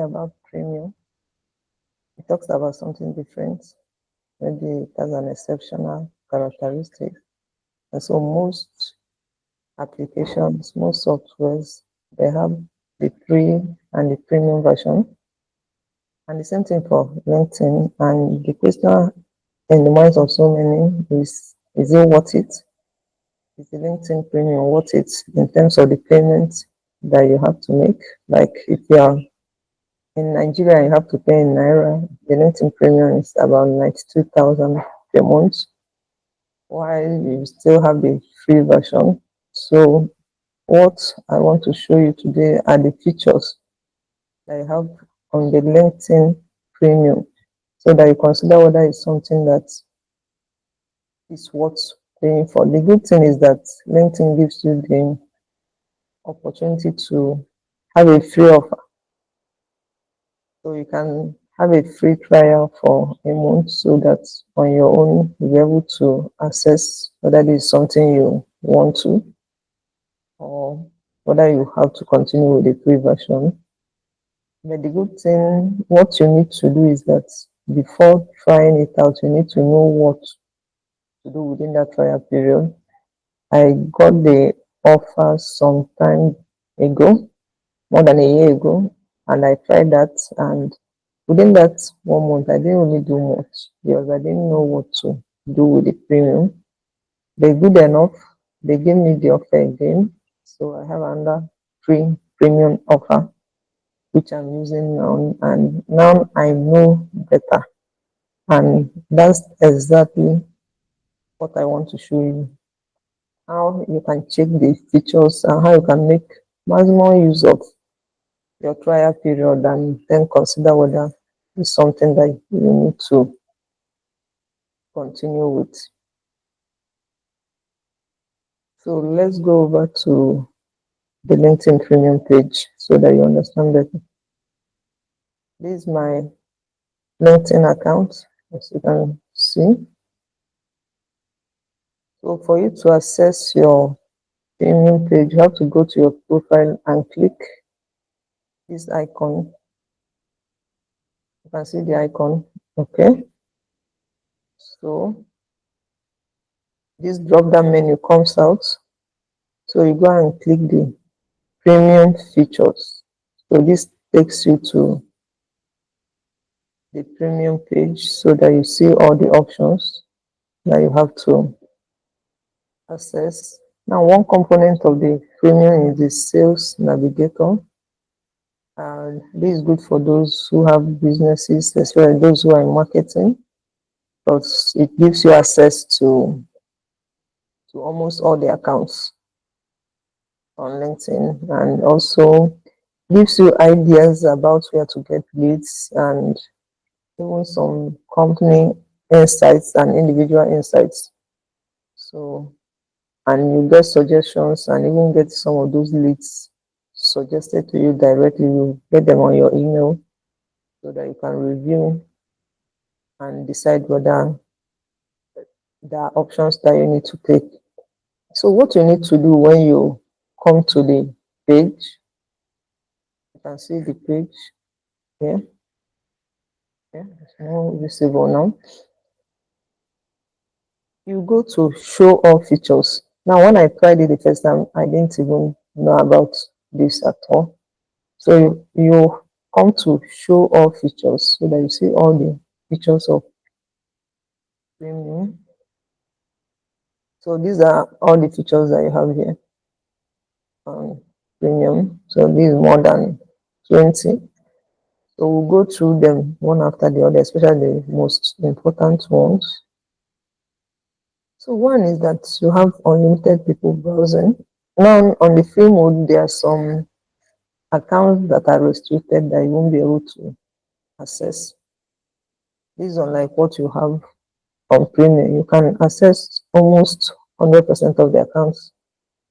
about premium, it talks about something different. Maybe it has an exceptional characteristic. And so most applications, most softwares, they have the free and the premium version. And the same thing for LinkedIn. And the question in the minds of so many is it worth it? Is the LinkedIn premium worth it in terms of the payments that you have to make? Like if you are in Nigeria, you have to pay in Naira. The LinkedIn premium is about 92,000 per month, while you still have the free version. So what I want to show you today are the features that you have on the LinkedIn premium, so that you consider whether it's something that is worth paying for. The good thing is that LinkedIn gives you the opportunity to have a free offer. So you can have a free trial for a month, so that on your own you'll be able to assess whether this is something you want to, or whether you have to continue with the free version. But the good thing, what you need to do is that before trying it out, you need to know what to do within that trial period. I got the offer some time ago, more than a year ago, and I tried that, and within that 1 month I didn't really do much because I didn't know what to do with the premium. They're good enough, they gave me the offer again, so I have another free premium offer which I'm using now, and now I know better, and that's exactly what I want to show you, how you can check the features and how you can make maximum use of your trial period, and then consider whether it's something that you need to continue with. So let's go over to the LinkedIn premium page so that you understand better. This is my LinkedIn account, as you can see. So for you to access your premium page, you have to go to your profile and click this icon. You can see the icon, okay? So this drop down menu comes out. So you go and click the premium features. So this takes you to the premium page so that you see all the options that you have to access. Now, one component of the premium is the sales navigator. And this is good for those who have businesses, especially those who are in marketing, because it gives you access to almost all the accounts on LinkedIn, and also gives you ideas about where to get leads, and even some company insights and individual insights. So, and you get suggestions and even get some of those leads suggested to you directly. You get them on your email so that you can review and decide whether there are options that you need to take. So what you need to do when you come to the page, you can see the page here. Yeah, it's more visible now. You go to show all features. Now, when I tried it the first time, I didn't even know about this at all. So you come to show all features so that you see all the features of premium. So these are all the features that you have here on premium. So this is more than 20. So we'll go through them one after the other, especially the most important ones. So one is that you have unlimited people browsing. Now on the free mode, there are some accounts that are restricted that you won't be able to access. This is unlike what you have on premium. You can access almost 100% of the accounts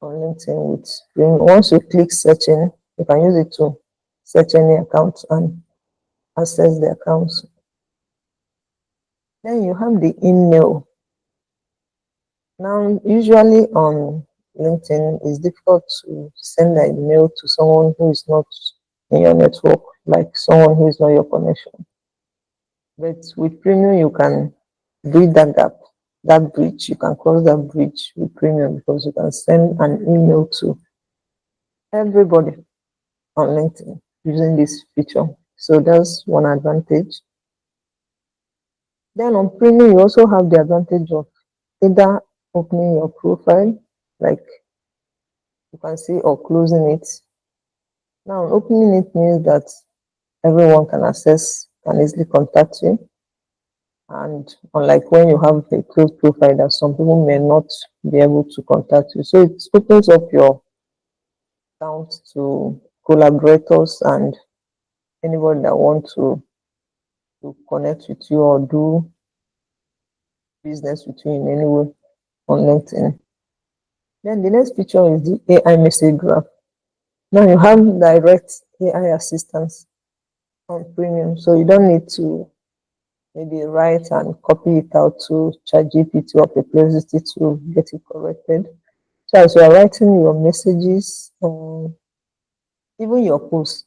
on LinkedIn with premium. Once you click searching, you can use it to search any account and access the accounts. Then you have the email. Now, usually on LinkedIn, it's difficult to send an email to someone who is not in your network. like someone who is not your connection. But with premium, you can bridge that gap, that bridge. You can cross that bridge with premium because you can send an email to everybody on LinkedIn using this feature. So that's one advantage. Then on premium, you also have the advantage of either opening your profile, like you can see, or closing it. Now, opening it means that everyone can access, can easily contact you. And unlike when you have a closed profile, that some people may not be able to contact you. So it opens up your account to collaborators and anybody that want to connect with you or do business with you in any way on LinkedIn. Then the next feature is the AI message graph. Now you have direct AI assistance on premium, so you don't need to maybe write and copy it out to ChatGPT or Perplexity to get it corrected. So as you are writing your messages, even your posts,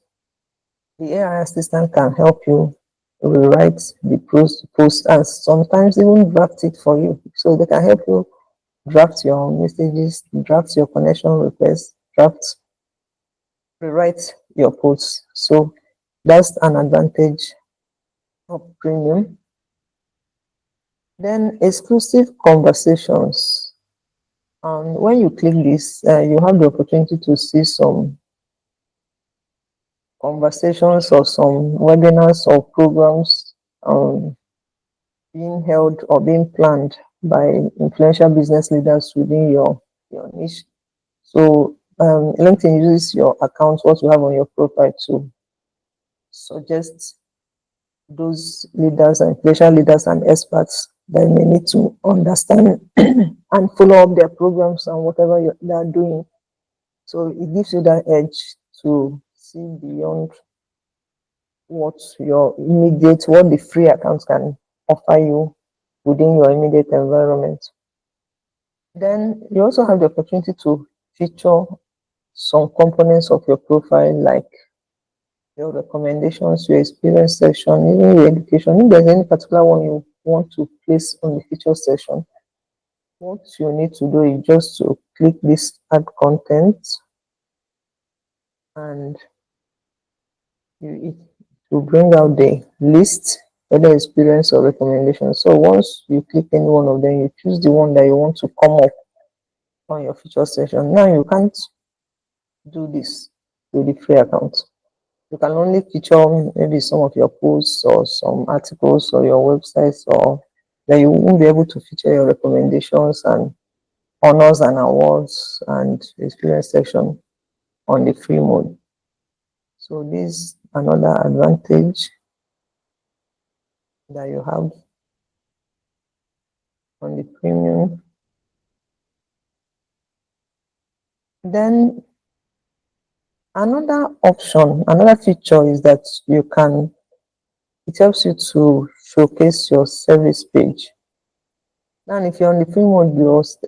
the AI assistant can help you rewrite the post and sometimes even draft it for you. So they can help you draft your messages, draft your connection requests, rewrite your posts. So that's an advantage of premium. Then exclusive conversations. And when you click this, you have the opportunity to see some conversations or some webinars or programs being held or being planned by influential business leaders within your niche. So LinkedIn uses your account, what you have on your profile, to suggest those leaders and influential leaders and experts that may need to understand and follow up their programs and whatever they are doing. So it gives you that edge to see beyond what what the free accounts can offer you within your immediate environment. Then you also have the opportunity to feature some components of your profile, like your recommendations, your experience section, even your education. If there's any particular one you want to place on the feature section, what you need to do is just to click this add content, and it will bring out the list, whether experience or recommendation. So once you click any one of them, you choose the one that you want to come up on your feature section. Now you can't do this with the free account. You can only feature maybe some of your posts or some articles or your websites, or that you won't be able to feature your recommendations and honors and awards and experience section on the free mode. So this is another advantage that you have on the premium. Then another option, another feature is that it helps you to showcase your service page. And if you're on the free mode,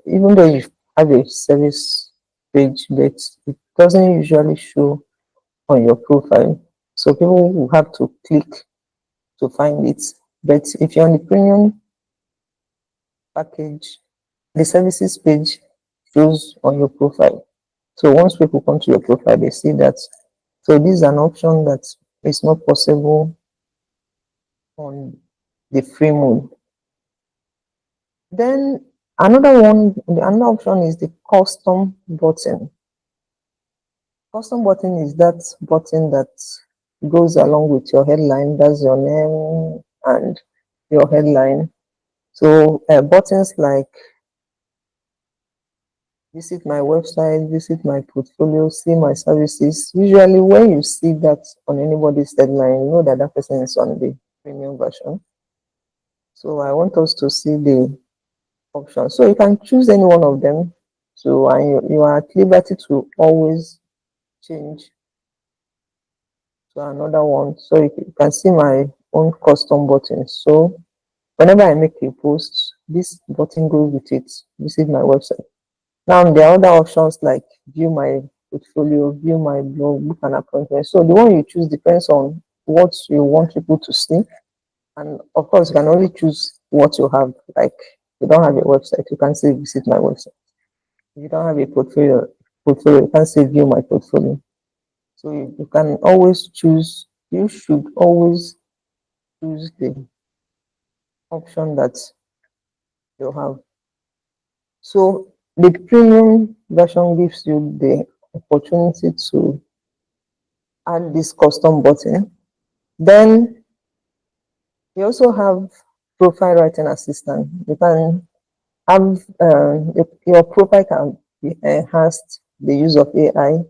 even though you have a service page, but it doesn't usually show on your profile. So people will have to click to find it. But if you're on the premium package, the services page shows on your profile. So once people come to your profile, they see that. So this is an option that is not possible on the free mode. Then another option is the custom button. Custom button is that button that goes along with your headline. That's your name and your headline. So buttons like visit my website, visit my portfolio, see my services. Usually when you see that on anybody's headline, you know that that person is on the premium version. So I want us to see the options. So you can choose any one of them. So you are at liberty to always change to another one. So you can see my own custom button. So whenever I make a post, this button goes with it. Visit my website. Now there are other options like view my portfolio, view my blog, book an appointment. So the one you choose depends on what you want people to see. And of course, you can only choose what you have. Like, you don't have a website, you can say visit my website. If you don't have a portfolio, you can say view my portfolio. So you can always choose, you should always choose the option that you have. So the premium version gives you the opportunity to add this custom button. Then you also have profile writing assistant. You can have your profile can be enhanced the use of AI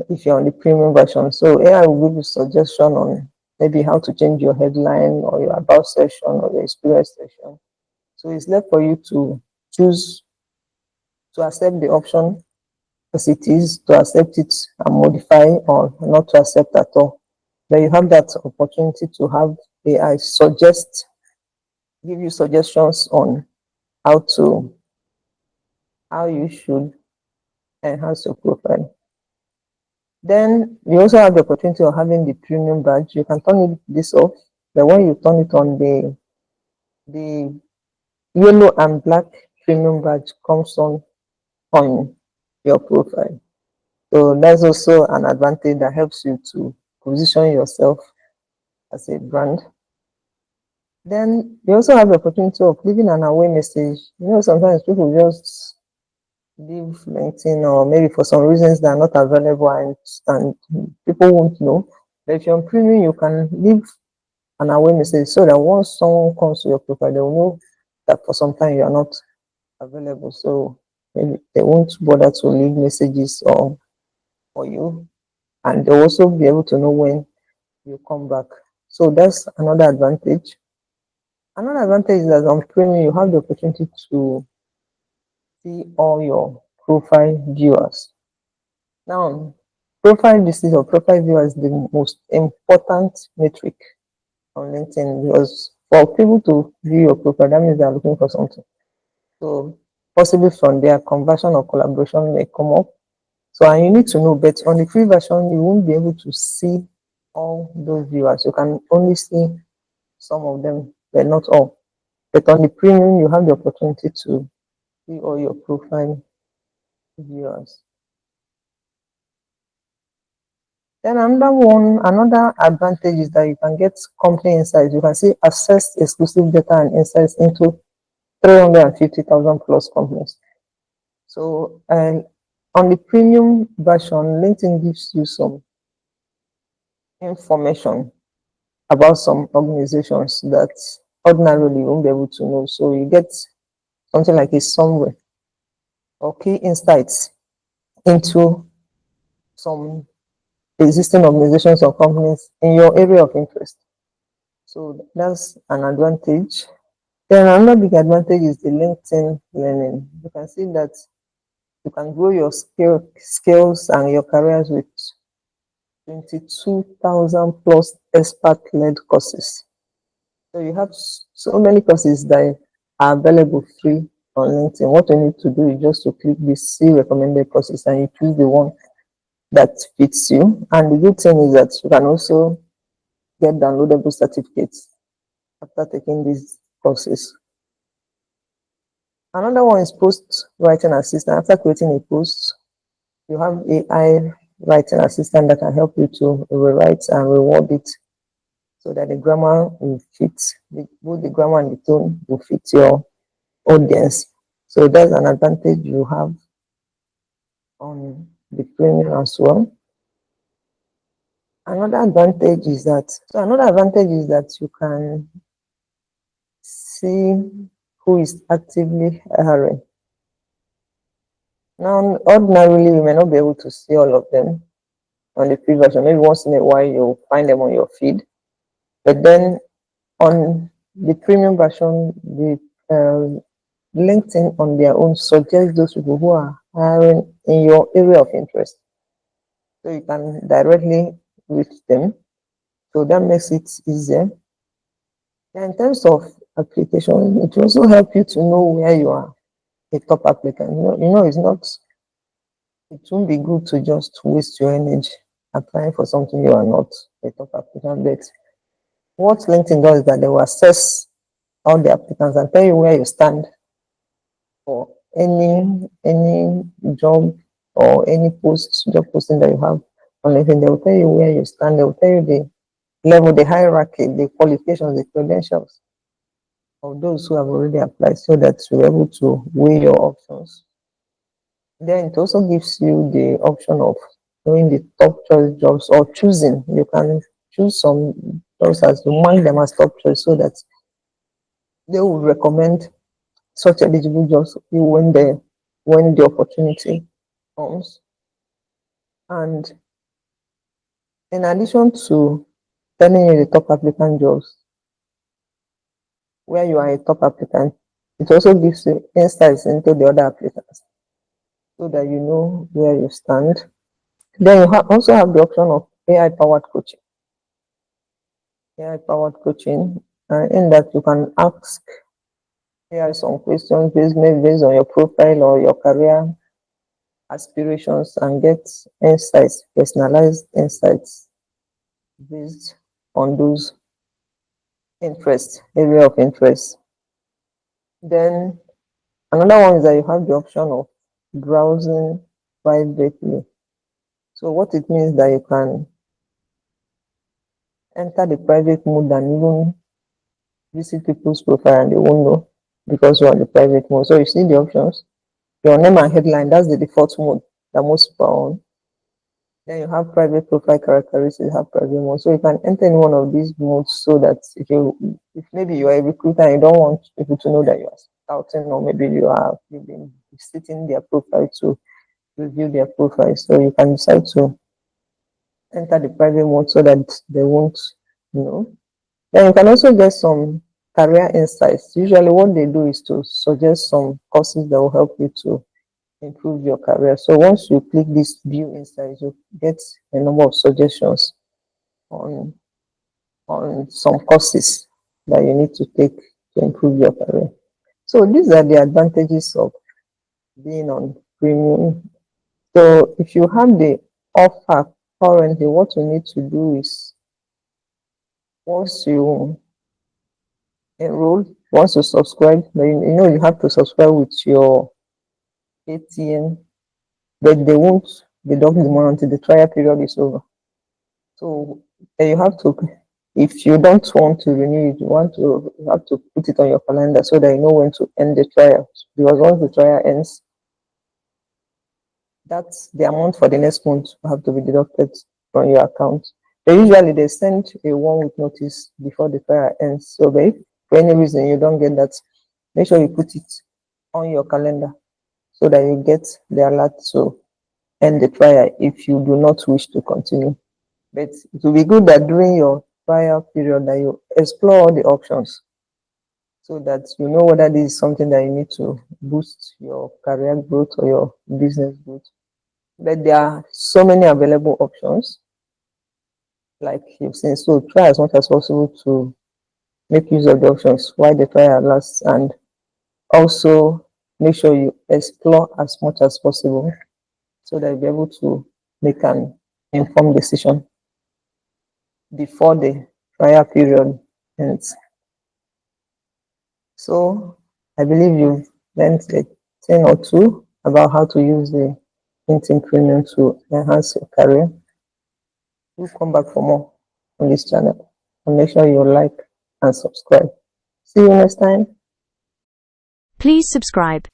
if you're on the premium version. So AI will give you suggestion on maybe how to change your headline or your about section or your experience section. So it's left for you to choose to accept the option as it is, to accept it and modify, or not to accept at all. Then you have that opportunity to have AI suggest, give you suggestions on how you should enhance your profile. Then you also have the opportunity of having the premium badge. You can turn this off. But when you turn it on, the yellow and black premium badge comes on your profile. So that's also an advantage that helps you to position yourself as a brand. Then you also have the opportunity of leaving an away message. Sometimes people just leave LinkedIn, or maybe for some reasons they are not available, and people won't know. But if you're on premium, you can leave an away message so that once someone comes to your profile, they will know that for some time you are not available. So maybe they won't bother to leave messages for you, and they'll also be able to know when you come back. So that's another advantage. Another advantage is that on premium, you have the opportunity to see all your profile viewers. Now, profile visits or profile viewers is the most important metric on LinkedIn, because for people to view your profile, that means they're looking for something. So possibly from there, conversion or collaboration may come up. So, and you need to know, but on the free version, you won't be able to see all those viewers. You can only see some of them, but not all. But on the premium, you have the opportunity to see all your profile viewers. Then another advantage is that you can get company insights. You can see access exclusive data and insights into 350,000 plus companies. So, and on the premium version, LinkedIn gives you some information about some organizations that ordinarily you won't be able to know. So you get something like a summary or key insights into some existing organizations or companies in your area of interest. So that's an advantage. Then another big advantage is the LinkedIn learning. You can see that you can grow your skills and your careers with 22,000 plus expert-led courses. So you have so many courses that are available free on LinkedIn. What you need to do is just to click the see recommended courses and you choose the one that fits you. And the good thing is that you can also get downloadable certificates after taking these courses. Another one is post writing assistant. After creating a post, you have AI writing assistant that can help you to rewrite and reword it so that the grammar will fit, both the grammar and the tone will fit your audience. So that's an advantage you have on the premium as well. Another advantage is that you can see who is actively hiring. Now, ordinarily, you may not be able to see all of them on the free version. Maybe once in a while you'll find them on your feed. But then on the premium version, the LinkedIn on their own suggests those people who are hiring in your area of interest. So you can directly reach them. So that makes it easier. And in terms of application, it will also help you to know where you are a top applicant. It's not, it won't be good to just waste your energy applying for something you are not a top applicant. But what LinkedIn does is that they will assess all the applicants and tell you where you stand for any job or any job posting that you have on LinkedIn. They will tell you where you stand. They will tell you the level, the hierarchy, the qualifications, the credentials of those who have already applied, so that you're able to weigh your options. Then it also gives you the option of knowing the top choice jobs or choosing. You can choose some jobs as you mark them as top choice, so that they will recommend such eligible jobs to you when the opportunity comes. And in addition to telling you the top applicant jobs, where you are a top applicant, it also gives you insights into the other applicants, so that you know where you stand. Then you also have the option of AI-powered coaching. AI-powered coaching, in that you can ask AI some questions based on your profile or your career aspirations, and get insights, personalized insights based on those area of interest. Then another one is that you have the option of browsing privately. So what it means that you can enter the private mode and even visit people's profile and they won't know, because you're on the private mode. So you see the options. Your name and headline, that's the default mode that most people are on. Then you have private profile characteristics, you have private mode. So you can enter in one of these modes, so that if maybe you are a recruiter and you don't want people to know that you are scouting, or maybe you've been visiting their profile to review their profile. So you can decide to enter the private mode so that they won't know. Then you can also get some career insights. Usually what they do is to suggest some courses that will help you to improve your career. So once you click this view insights, you get a number of suggestions on some courses that you need to take to improve your career. So these are the advantages of being on premium. So if you have the offer currently, what you need to do is, once you enroll, once you subscribe, then you know you have to subscribe with your ATM, but they won't deduct the money until the trial period is over. So you have to, if you don't want to renew it, you have to put it on your calendar so that you know when to end the trial. Because once the trial ends, that's the amount for the next month have to be deducted from your account. But usually they send a 1 week notice before the trial ends. So if for any reason you don't get that, make sure you put it on your calendar so that you get the alert to end the trial if you do not wish to continue. But it will be good that during your trial period that you explore all the options, so that you know whether this is something that you need to boost your career growth or your business growth. But there are so many available options, like you've seen. So try as much as possible to make use of the options while the trial lasts, and also make sure you explore as much as possible so that you'll be able to make an informed decision before the trial period ends. So I believe you've learned a thing or two about how to use the LinkedIn Premium to enhance your career. Do come back for more on this channel, and make sure you like and subscribe. See you next time. Please subscribe.